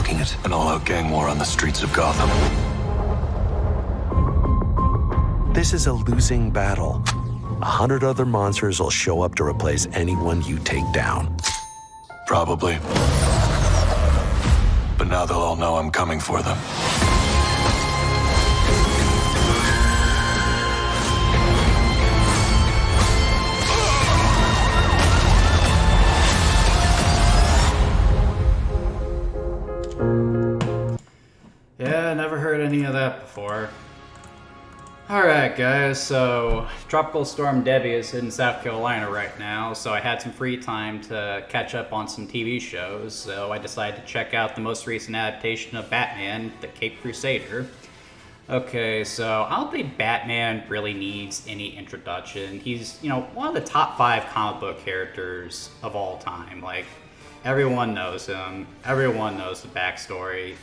provoking it. An all-out gang war on the streets of Gotham. This is a losing battle. 100 other monsters will show up to replace anyone you take down. Probably. But now they'll all know I'm coming for them. Yeah, never heard any of that before. Alright guys, so Tropical Storm Debbie is in South Carolina right now, so I had some free time to catch up on some TV shows, so I decided to check out the most recent adaptation of Batman, The Caped Crusader. Okay, so I don't think Batman really needs any introduction. He's, one of the top 5 comic book characters of all time. Like, everyone knows him, everyone knows the backstory.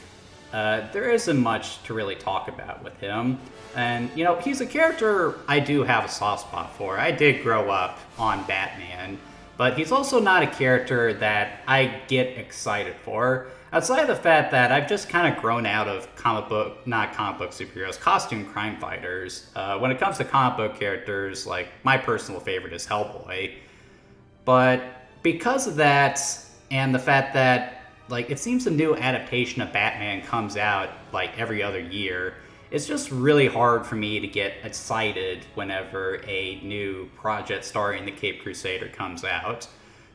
There isn't much to really talk about with him. And, he's a character I do have a soft spot for. I did grow up on Batman, but he's also not a character that I get excited for. Outside of the fact that I've just kind of grown out of not comic book superheroes, costume crime fighters. When it comes to comic book characters, like, my personal favorite is Hellboy. But because of that, and the fact that it seems a new adaptation of Batman comes out, every other year. It's just really hard for me to get excited whenever a new project starring the Caped Crusader comes out.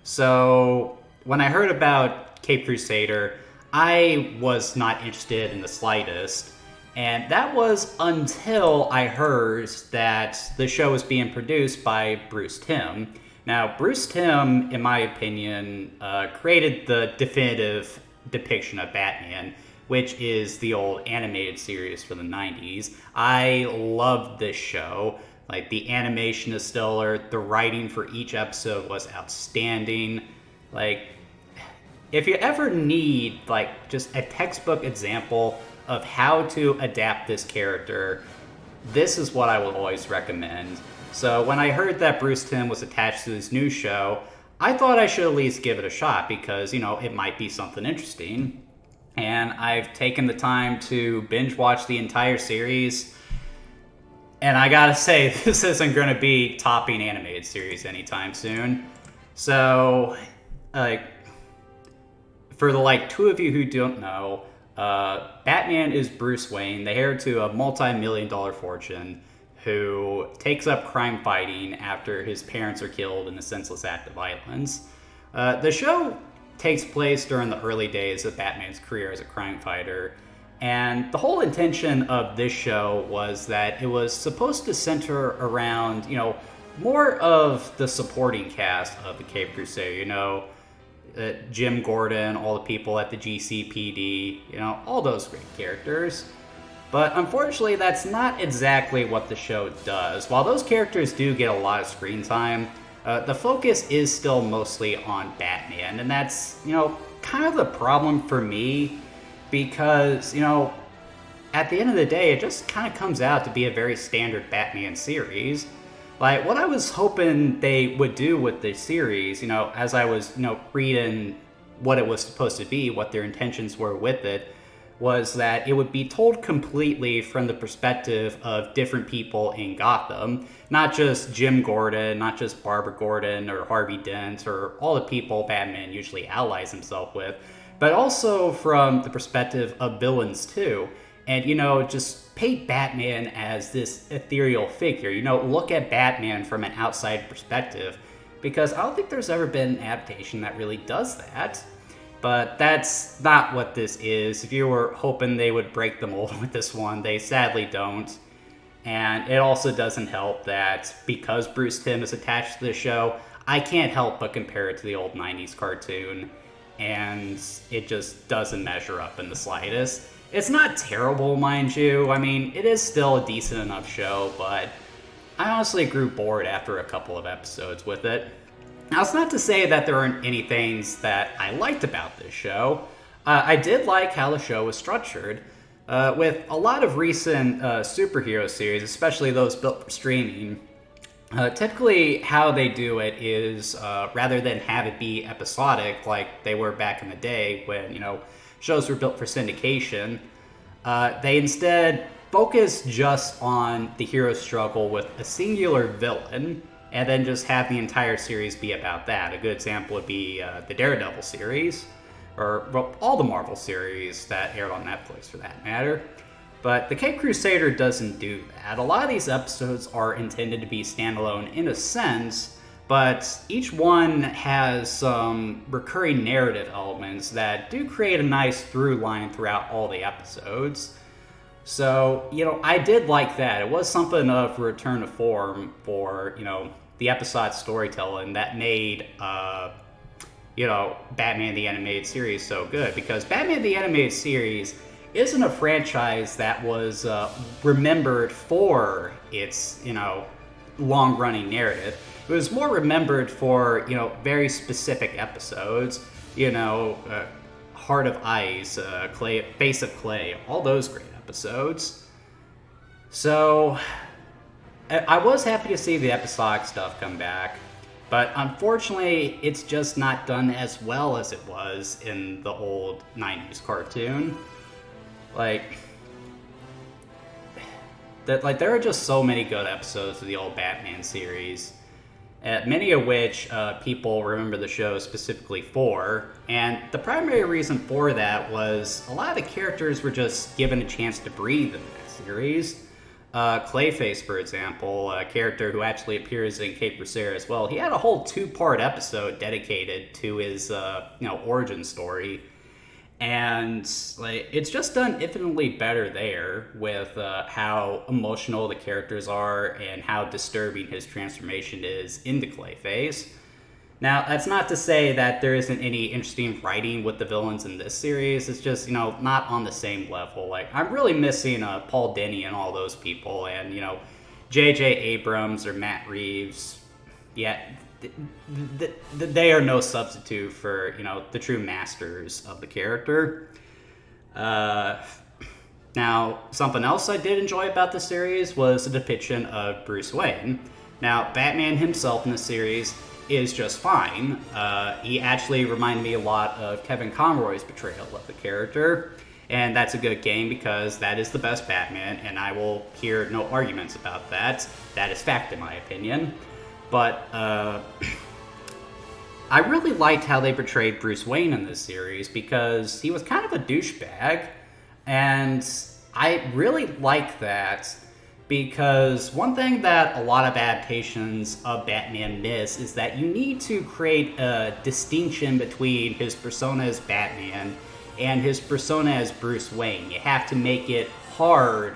So, when I heard about Caped Crusader, I was not interested in the slightest. And that was until I heard that the show was being produced by Bruce Timm. Now, Bruce Timm, in my opinion, created the definitive depiction of Batman, which is the old animated series from the 90s. I loved this show. The animation is stellar. The writing for each episode was outstanding. If you ever need, just a textbook example of how to adapt this character, this is what I will always recommend. So when I heard that Bruce Timm was attached to this new show, I thought I should at least give it a shot because, it might be something interesting. And I've taken the time to binge watch the entire series. And I gotta say, this isn't gonna be topping animated series anytime soon. So, for the two of you who don't know, Batman is Bruce Wayne, the heir to a multi-million-dollar fortune, who takes up crime fighting after his parents are killed in a senseless act of violence. The show takes place during the early days of Batman's career as a crime fighter, and the whole intention of this show was that it was supposed to center around, more of the supporting cast of the Caped Crusader, Jim Gordon, all the people at the GCPD, all those great characters. But unfortunately, that's not exactly what the show does. While those characters do get a lot of screen time, the focus is still mostly on Batman. And that's, kind of the problem for me because, at the end of the day, it just kind of comes out to be a very standard Batman series. What I was hoping they would do with the series, as I was, reading what it was supposed to be, what their intentions were with it, was that it would be told completely from the perspective of different people in Gotham. Not just Jim Gordon, not just Barbara Gordon or Harvey Dent or all the people Batman usually allies himself with, but also from the perspective of villains too. And, just paint Batman as this ethereal figure. Look at Batman from an outside perspective. Because I don't think there's ever been an adaptation that really does that. But that's not what this is. If you were hoping they would break the mold with this one, they sadly don't. And it also doesn't help that because Bruce Timm is attached to the show, I can't help but compare it to the old 90s cartoon. And it just doesn't measure up in the slightest. It's not terrible, mind you. I mean, it is still a decent enough show, but I honestly grew bored after a couple of episodes with it. Now, it's not to say that there aren't any things that I liked about this show. I did like how the show was structured. With a lot of recent superhero series, especially those built for streaming, typically how they do it is rather than have it be episodic like they were back in the day when, shows were built for syndication. They instead focus just on the hero's struggle with a singular villain, and then just have the entire series be about that. A good example would be the Daredevil series, or well, all the Marvel series that aired on Netflix for that matter. But the Cape Crusader doesn't do that. A lot of these episodes are intended to be standalone in a sense, but each one has some recurring narrative elements that do create a nice through line throughout all the episodes. So, I did like that. It was something of a return to form for, the episode storytelling that made, Batman the Animated Series so good. Because Batman the Animated Series isn't a franchise that was remembered for its, long-running narrative. It was more remembered for, very specific episodes, Heart of Ice, Face of Clay, all those great episodes. So, I was happy to see the episodic stuff come back, but unfortunately, it's just not done as well as it was in the old 90s cartoon. There are just so many good episodes of the old Batman series, many of which people remember the show specifically for, and the primary reason for that was a lot of the characters were just given a chance to breathe in that series. Clayface, for example, a character who actually appears in Cape Crusader as well, he had a whole 2-part episode dedicated to his origin story. And it's just done infinitely better there with how emotional the characters are and how disturbing his transformation is into Clayface. Now, that's not to say that there isn't any interesting writing with the villains in this series. It's just, not on the same level. I'm really missing Paul Dini and all those people, and, J.J. Abrams or Matt Reeves. Yeah, they are no substitute for, the true masters of the character. Now, something else I did enjoy about the series was the depiction of Bruce Wayne. Now, Batman himself in the series is just fine. He actually reminded me a lot of Kevin Conroy's portrayal of the character, and that's a good game because that is the best Batman, and I will hear no arguments about that. That is fact in my opinion. But I really liked how they portrayed Bruce Wayne in this series because he was kind of a douchebag, and I really like that because one thing that a lot of adaptations of Batman miss is that you need to create a distinction between his persona as Batman and his persona as Bruce Wayne. You have to make it hard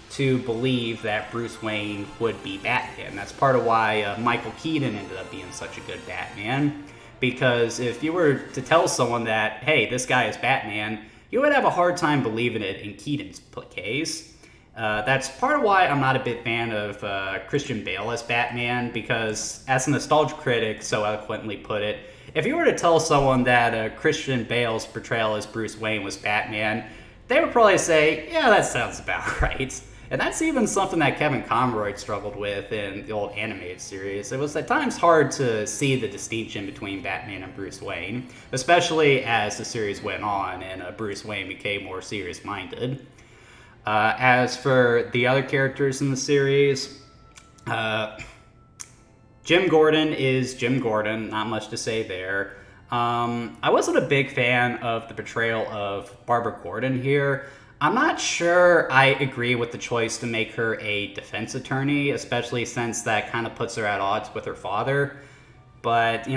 to believe that Bruce Wayne would be Batman. That's part of why Michael Keaton ended up being such a good Batman. Because if you were to tell someone that, hey, this guy is Batman, you would have a hard time believing it in Keaton's case. That's part of why I'm not a big fan of Christian Bale as Batman, because as a nostalgia critic so eloquently put it, if you were to tell someone that Christian Bale's portrayal as Bruce Wayne was Batman, they would probably say, yeah, that sounds about right. And that's even something that Kevin Conroy struggled with in the old animated series. It was at times hard to see the distinction between Batman and Bruce Wayne, especially as the series went on and Bruce Wayne became more serious-minded. As for the other characters in the series, Jim Gordon is Jim Gordon, not much to say there. I wasn't a big fan of the portrayal of Barbara Gordon here. I'm not sure I agree with the choice to make her a defense attorney, especially since that kind of puts her at odds with her father. But,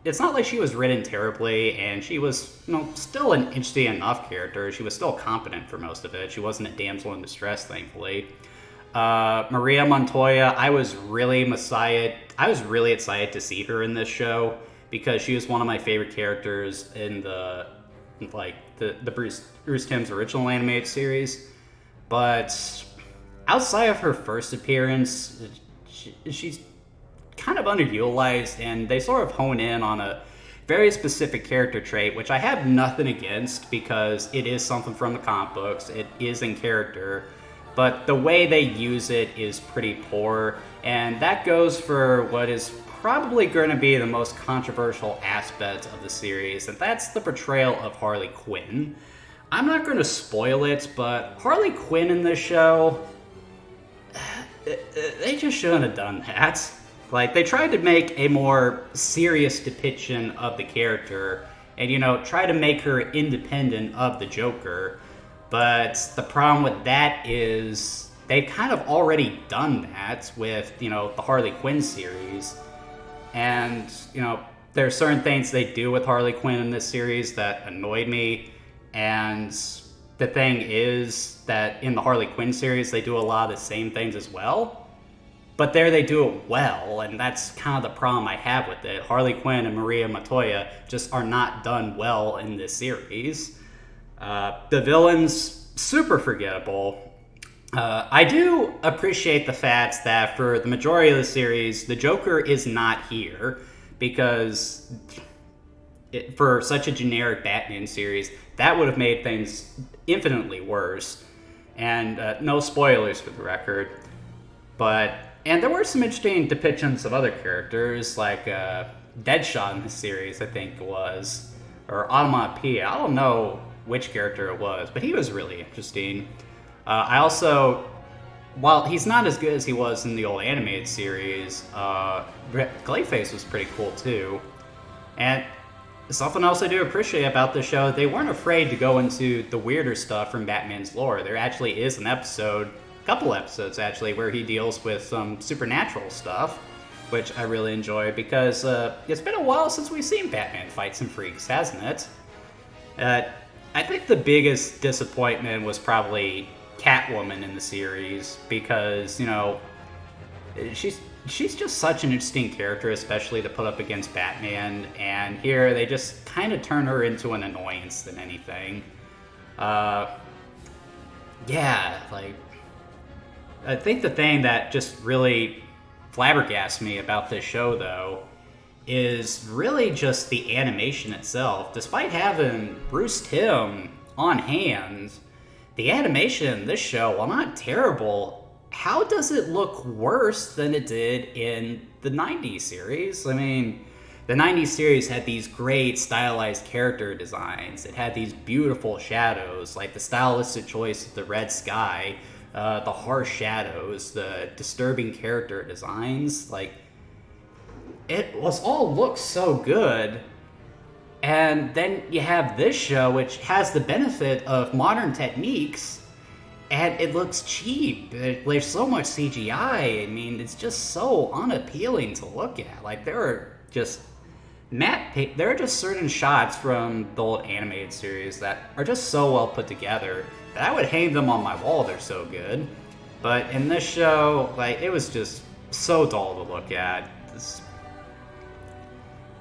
it's not like she was written terribly, and she was, still an interesting enough character. She was still competent for most of it. She wasn't a damsel in distress, thankfully. Maria Montoya, I was really excited to see her in this show because she was one of my favorite characters in the Bruce Timm's original animated series. But outside of her first appearance, she's kind of underutilized, and they sort of hone in on a very specific character trait, which I have nothing against because it is something from the comic books. It is in character, but the way they use it is pretty poor, and that goes for what is probably going to be the most controversial aspect of the series, and that's the portrayal of Harley Quinn. I'm not going to spoil it, but Harley Quinn in this show, they just shouldn't have done that. Like, they tried to make a more serious depiction of the character and, try to make her independent of the Joker. But the problem with that is they've kind of already done that with, the Harley Quinn series. And, there are certain things they do with Harley Quinn in this series that annoyed me. And the thing is that in the Harley Quinn series, they do a lot of the same things as well. But there they do it well, and that's kind of the problem I have with it. Harley Quinn and Maria Montoya just are not done well in this series. The villain's super forgettable. I do appreciate the fact that for the majority of the series, the Joker is not here, because for such a generic Batman series, that would have made things infinitely worse. And no spoilers for the record, and there were some interesting depictions of other characters, like Deadshot in the series, I think it was, or Onomatopoeia. I don't know which character it was, but he was really interesting. I also, while he's not as good as he was in the old animated series, Clayface was pretty cool too. And something else I do appreciate about the show, they weren't afraid to go into the weirder stuff from Batman's lore. There actually is an episode, couple episodes actually, where he deals with some supernatural stuff, which I really enjoy, because it's been a while since we've seen Batman fight some freaks, hasn't it? I think the biggest disappointment was probably Catwoman in the series, because, she's just such an interesting character, especially to put up against Batman, and here they just kind of turn her into an annoyance than anything. I think the thing that just really flabbergasts me about this show, though, is really just the animation itself. Despite having Bruce Timm on hand, the animation in this show, while not terrible, how does it look worse than it did in the 90s series? I mean, the 90s series had these great stylized character designs. It had these beautiful shadows, like the stylistic choice of the red sky, the harsh shadows, the disturbing character designs. Like, it was all looked so good. And then you have this show, which has the benefit of modern techniques, and it looks cheap. There's so much CGI. I mean, it's just so unappealing to look at. Like, there are just certain shots from the old animated series that are just so well put together that I would hang them on my wall. They're so good. But in this show, like, it was just so dull to look at.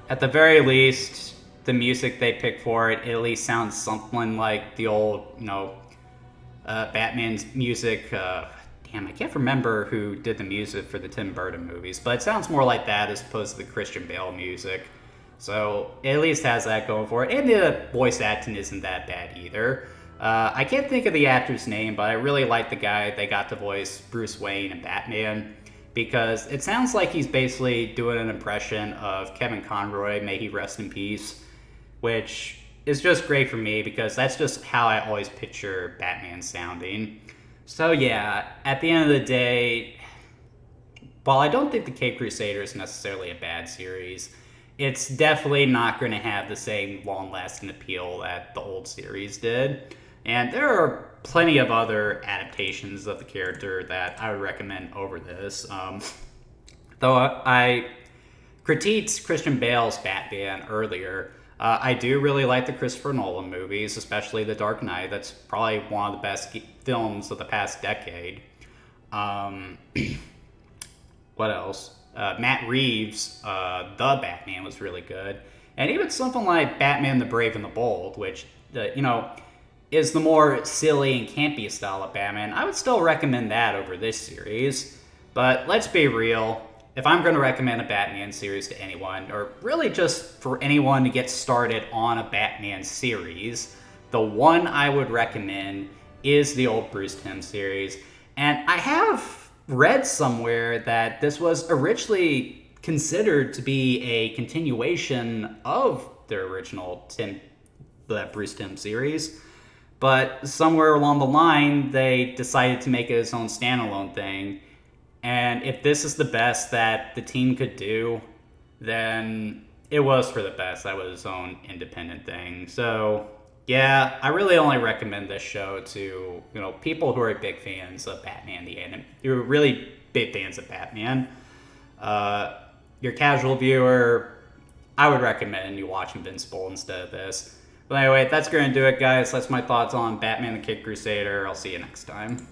At the very least, the music they picked for it at least sounds something like the old, Batman's music. I can't remember who did the music for the Tim Burton movies, but it sounds more like that as opposed to the Christian Bale music. So it at least has that going for it. And the voice acting isn't that bad either. I can't think of the actor's name, but I really like the guy they got to voice Bruce Wayne and Batman, because it sounds like he's basically doing an impression of Kevin Conroy, may he rest in peace, which is just great for me, because that's just how I always picture Batman sounding. So yeah, at the end of the day, while I don't think the Caped Crusader is necessarily a bad series, it's definitely not going to have the same long-lasting appeal that the old series did. And there are plenty of other adaptations of the character that I would recommend over this. Though I critiqued Christian Bale's Batman earlier, I do really like the Christopher Nolan movies, especially The Dark Knight. That's probably one of the best films of the past decade. What else? Matt Reeves' The Batman was really good. And even something like Batman the Brave and the Bold, which, is the more silly and campy style of Batman, I would still recommend that over this series. But let's be real, if I'm going to recommend a Batman series to anyone, or really just for anyone to get started on a Batman series, the one I would recommend is the old Bruce Timm series. And I have read somewhere that this was originally considered to be a continuation of the original Bruce Timm series. But somewhere along the line, they decided to make it its own standalone thing. And if this is the best that the team could do, then it was for the best. That was its own independent thing. So, yeah, I really only recommend this show to, people who are big fans of Batman the Animated, who are really big fans of Batman. Your casual viewer, I would recommend you watch Invincible instead of this. But anyway, that's going to do it, guys. That's my thoughts on Batman the Kid Crusader. I'll see you next time.